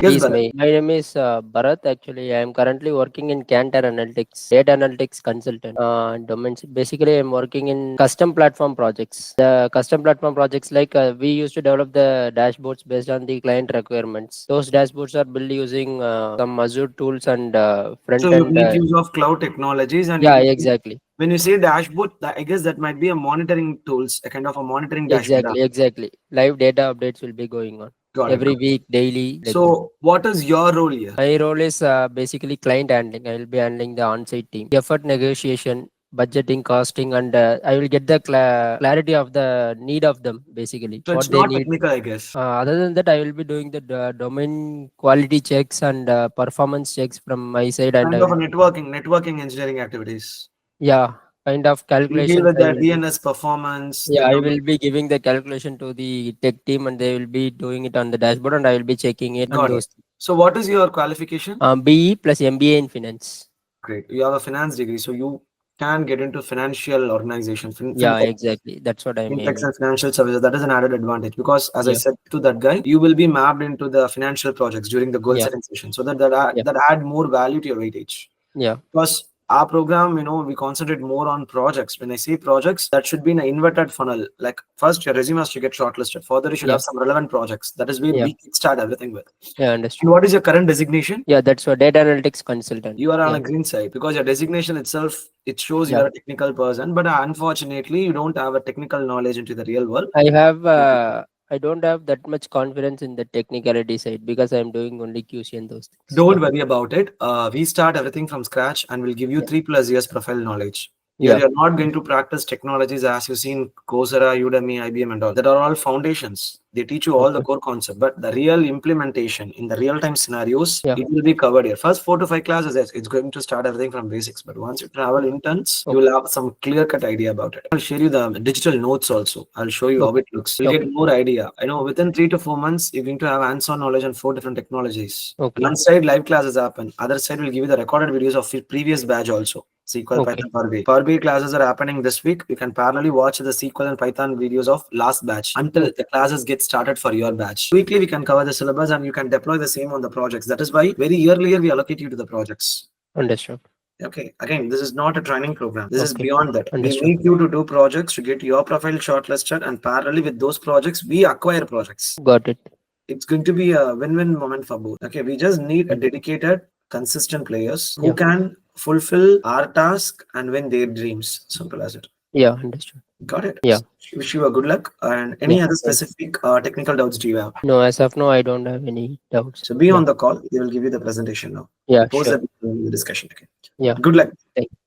Yes, Please, Bharat. my name is Bharat. Actually, I am currently working in Cantor Analytics, data analytics consultant. Domains. Basically, I am working in custom platform projects. The custom platform projects, like we used to develop the dashboards based on the client requirements. Those dashboards are built using some Azure tools and So front you end. make use of cloud technologies, and Yeah, exactly, when you say dashboard, I guess that might be a monitoring tools, a kind of a monitoring dashboard. exactly. Live data updates will be going on Got it. every week, daily, like that. So what is your role here? My role is basically client handling. I will be handling the on-site team, effort negotiation, budgeting, costing, and I will get the clarity of the need of them, basically So it's what they not need. technical, I guess. Other than that, I will be doing the domain quality checks and performance checks from my side, and Kind I of will, a networking engineering activities. yeah, kind of You deal calculations with I the will do. DNS performance, Yeah, the I domain. will be giving the calculation to the tech team, and they will be doing it on the dashboard, and I will be checking it and Got it. those. So what is your qualification? BE plus MBA in finance. Great. You have a finance degree, so you can get into financial organization, Yeah, fintech. exactly. That's what I'm Fintechs aiming. and financial services, that is an added advantage because, as I Yeah, said to that guy, you will be mapped into the financial projects during the goal yeah, setting session, so that yeah, that add more value to your weightage. yeah, Because our program, we concentrate more on projects. When I say projects, that should be in an inverted funnel. Like first, your resume has to get shortlisted. Further, you should yeah, have some relevant projects. That is where yeah, we start everything with. yeah. And Understood. what is your current designation? Yeah, that's what data analytics consultant. You are on Yeah, a green side because your designation itself, it shows you yeah. are a technical person, but unfortunately you don't have a technical knowledge into the real world. I have. I don't have that much confidence in the technicality side because I'm doing only QC and those things. Don't Yeah, worry about it. We start everything from scratch and we'll give you yeah, 3+ years profile knowledge. Here yeah. you're not going to practice technologies as you've seen Coursera, Udemy, IBM, and all. That are all foundations. They teach you all the Okay. core concept, but the real implementation in the real-time scenarios, Yeah. it will be covered here. First 4 to 5 classes, yes, it's going to start everything from basics. But once you travel interns, you Okay. will have some clear-cut idea about it. I'll share you the digital notes also. I'll show you how Okay. it looks. You'll get Okay. more idea. I know within 3 to 4 months, you're going to have hands-on knowledge on 4 different technologies. Okay. One side live classes happen. Other side will give you the recorded videos of previous batch also. SQL, Okay. Python, Power BI. Power BI classes are happening this week. You can parallelly watch the SQL and Python videos of last batch until Okay. the classes get started for your batch. Weekly, we can cover the syllabus and you can deploy the same on the projects. That is why very earlier we allocate you to the projects. Understood. Okay, again, this is not a training program. This is Okay. beyond that. We Understood. need you to do projects to get your profile shortlisted, and parallelly with those projects, we acquire projects. Got it. It's going to be a win-win moment for both. Okay, we just need a Mm. dedicated, consistent players who Yeah. can fulfill our task and win their dreams. Simple as it. Yeah. Understood. Got it. Yeah. Wish you a good luck. And Yeah. any other Thank you. specific technical doubts do you have? No, as of now, I don't have any doubts. So be Yeah. on the call. They will give you the presentation now. Yeah. Post Sure. that in the discussion. Okay. Yeah. Good luck. Thank